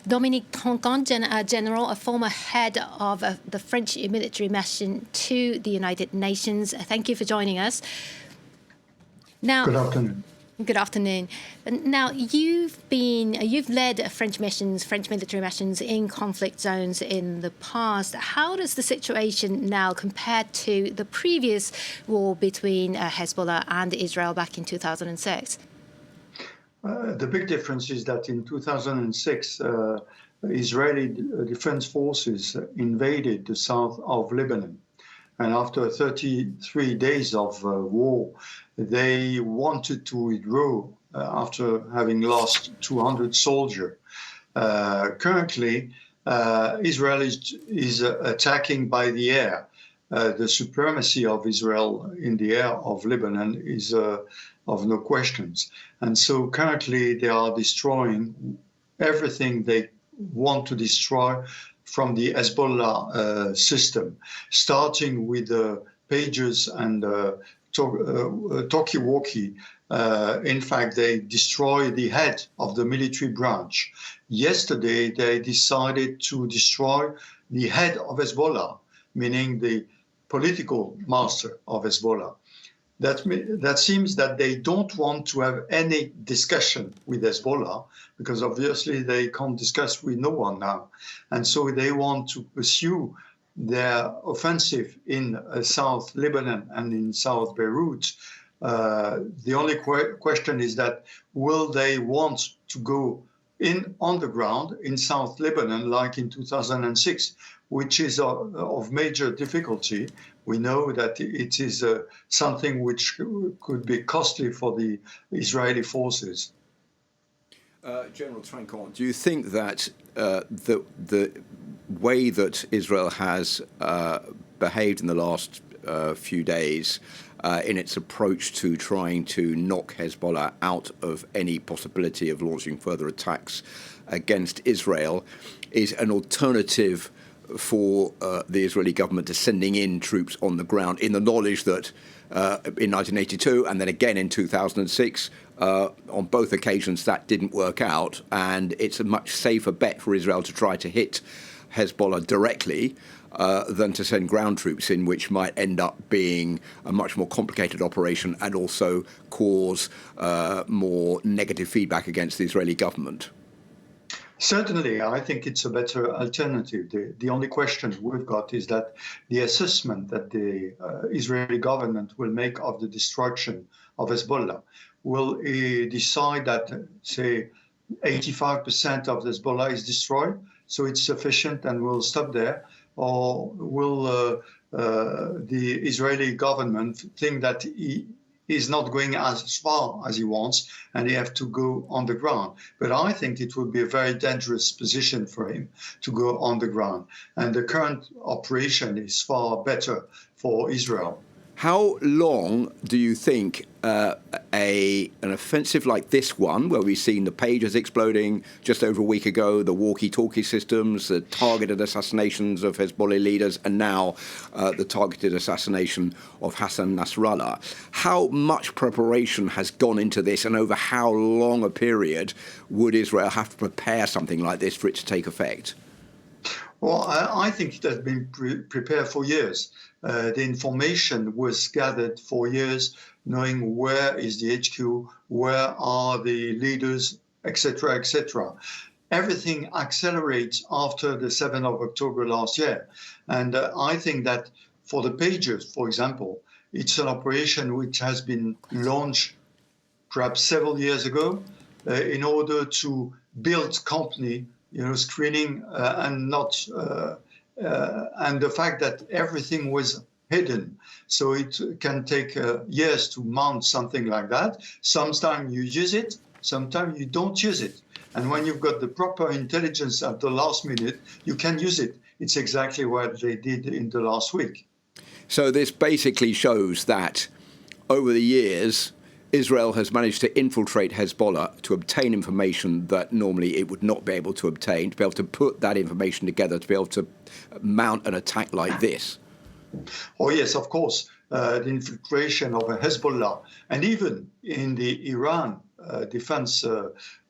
Dominique Trinquand, General, a former head of the French military mission to the United Nations. Thank you for joining us. Now, good afternoon. Good afternoon. Now, you've led French military missions in conflict zones in the past. How does the situation now compare to the previous war between Hezbollah and Israel back in 2006? The big difference is that in 2006, Israeli defense forces invaded the south of Lebanon. And after 33 days of war, they wanted to withdraw after having lost 200 soldiers. Currently, Israel is attacking by the air. The supremacy of Israel in the air of Lebanon is of no questions. And so currently they are destroying everything they want to destroy from the Hezbollah system, starting with the pagers and talkie-walkie. In fact, they destroy the head of the military branch. Yesterday, they decided to destroy the head of Hezbollah, meaning the political master of Hezbollah. That seems that they don't want to have any discussion with Hezbollah, because obviously they can't discuss with no one now. And so they want to pursue their offensive in South Lebanon and in South Beirut. The only question is that will they want to go on the ground in South Lebanon like in 2006, which is of major difficulty. We know that it is something which could be costly for the Israeli forces. General Trinquand, do you think that the way that Israel has behaved in the last few days in its approach to trying to knock Hezbollah out of any possibility of launching further attacks against Israel is an alternative for the Israeli government to sending in troops on the ground, in the knowledge that in 1982 and then again in 2006, on both occasions that didn't work out, and it's a much safer bet for Israel to try to hit Hezbollah directly than to send ground troops in, which might end up being a much more complicated operation and also cause more negative feedback against the Israeli government? Certainly, I think it's a better alternative. The only question we've got is that the assessment that the Israeli government will make of the destruction of Hezbollah will decide that, say, 85% of Hezbollah is destroyed, so it's sufficient and we'll stop there, or will the Israeli government think that he's not going as far as he wants, and he have to go on the ground. But I think it would be a very dangerous position for him to go on the ground. And the current operation is far better for Israel. How long do you think an offensive like this one, where we've seen the pagers exploding just over a week ago, the walkie-talkie systems, the targeted assassinations of Hezbollah leaders, and now the targeted assassination of Hassan Nasrallah, how much preparation has gone into this, and over how long a period would Israel have to prepare something like this for it to take effect? Well, I think it has been prepared for years. The information was gathered for years, knowing where is the HQ, where are the leaders, etc., etc. Everything accelerates after the 7th of October last year. And I think that for the pagers, for example, it's an operation which has been launched perhaps several years ago in order to build company, screening and not, and the fact that everything was hidden. So it can take years to mount something like that. Sometimes you use it, sometimes you don't use it. And when you've got the proper intelligence at the last minute, you can use it. It's exactly what they did in the last week. So this basically shows that over the years, Israel has managed to infiltrate Hezbollah to obtain information that normally it would not be able to obtain, to be able to put that information together, to be able to mount an attack like this. Oh, yes, of course. The infiltration of Hezbollah, and even in the Iran defense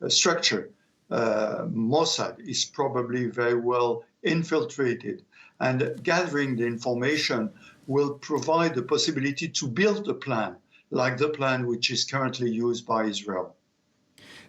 structure, Mossad is probably very well infiltrated, and gathering the information will provide the possibility to build a plan like the plan which is currently used by Israel.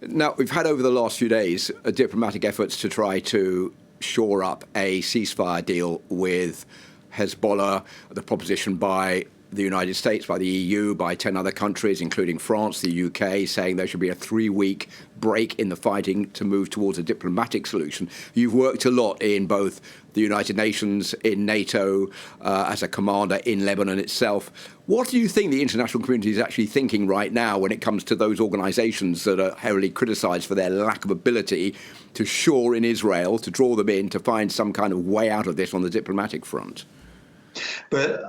Now, we've had over the last few days diplomatic efforts to try to shore up a ceasefire deal with Hezbollah, the proposition by the United States, by the EU, by 10 other countries, including France, the UK, saying there should be a 3-week break in the fighting to move towards a diplomatic solution. You've worked a lot in both the United Nations, in NATO, as a commander in Lebanon itself. What do you think the international community is actually thinking right now when it comes to those organisations that are heavily criticised for their lack of ability to shore in Israel, to draw them in, to find some kind of way out of this on the diplomatic front? But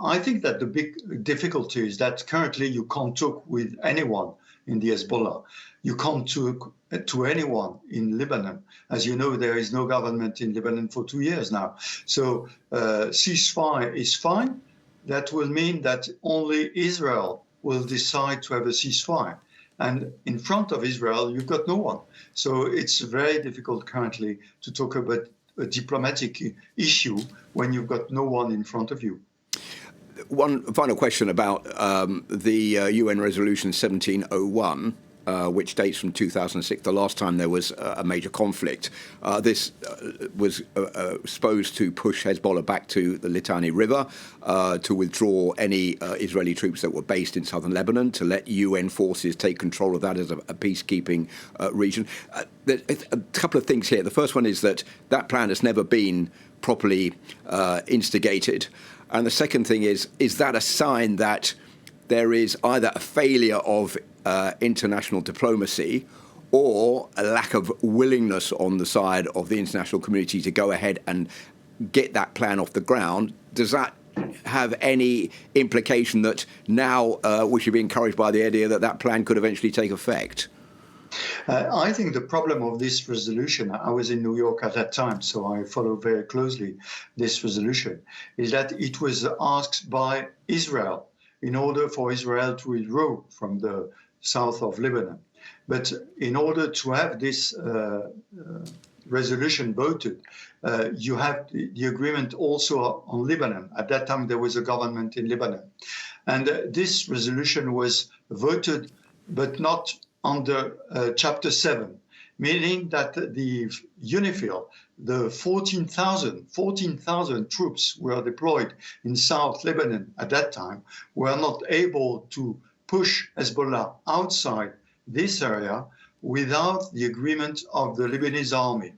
I think that the big difficulty is that currently you can't talk with anyone in the Hezbollah. You can't talk to anyone in Lebanon. As you know, there is no government in Lebanon for 2 years now. So ceasefire is fine. That will mean that only Israel will decide to have a ceasefire. And in front of Israel, you've got no one. So it's very difficult currently to talk about a diplomatic issue when you've got no one in front of you. One final question about the UN Resolution 1701, which dates from 2006, the last time there was a major conflict. This was supposed to push Hezbollah back to the Litani River, to withdraw any Israeli troops that were based in southern Lebanon, to let UN forces take control of that as a peacekeeping region. A couple of things here. The first one is that plan has never been properly instigated. And the second thing is that a sign that there is either a failure of international diplomacy or a lack of willingness on the side of the international community to go ahead and get that plan off the ground? Does that have any implication that now we should be encouraged by the idea that that plan could eventually take effect? I think the problem of this resolution, I was in New York at that time, so I follow very closely this resolution, is that it was asked by Israel in order for Israel to withdraw from the south of Lebanon. But in order to have this resolution voted, you have the agreement also on Lebanon. At that time, there was a government in Lebanon. And this resolution was voted, but not under Chapter 7, meaning that the UNIFIL, the 14,000 troops were deployed in South Lebanon at that time, were not able to push Hezbollah outside this area without the agreement of the Lebanese army.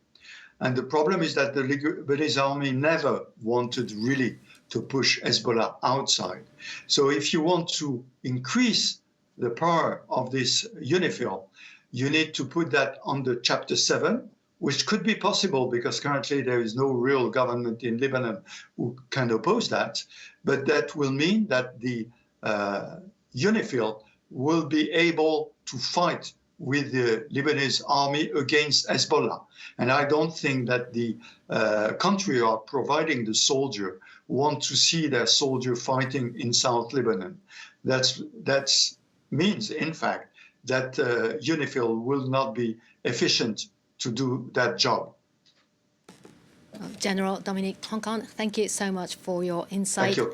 And the problem is that the Lebanese army never wanted really to push Hezbollah outside. So if you want to increase the power of this UNIFIL, you need to put that under Chapter 7, which could be possible because currently there is no real government in Lebanon who can oppose that. But that will mean that the UNIFIL will be able to fight with the Lebanese army against Hezbollah. And I don't think that the country are providing the soldier want to see their soldier fighting in South Lebanon. That's means, in fact, that UNIFIL will not be efficient to do that job. General Dominique Trinquand, thank you so much for your insight. Thank you.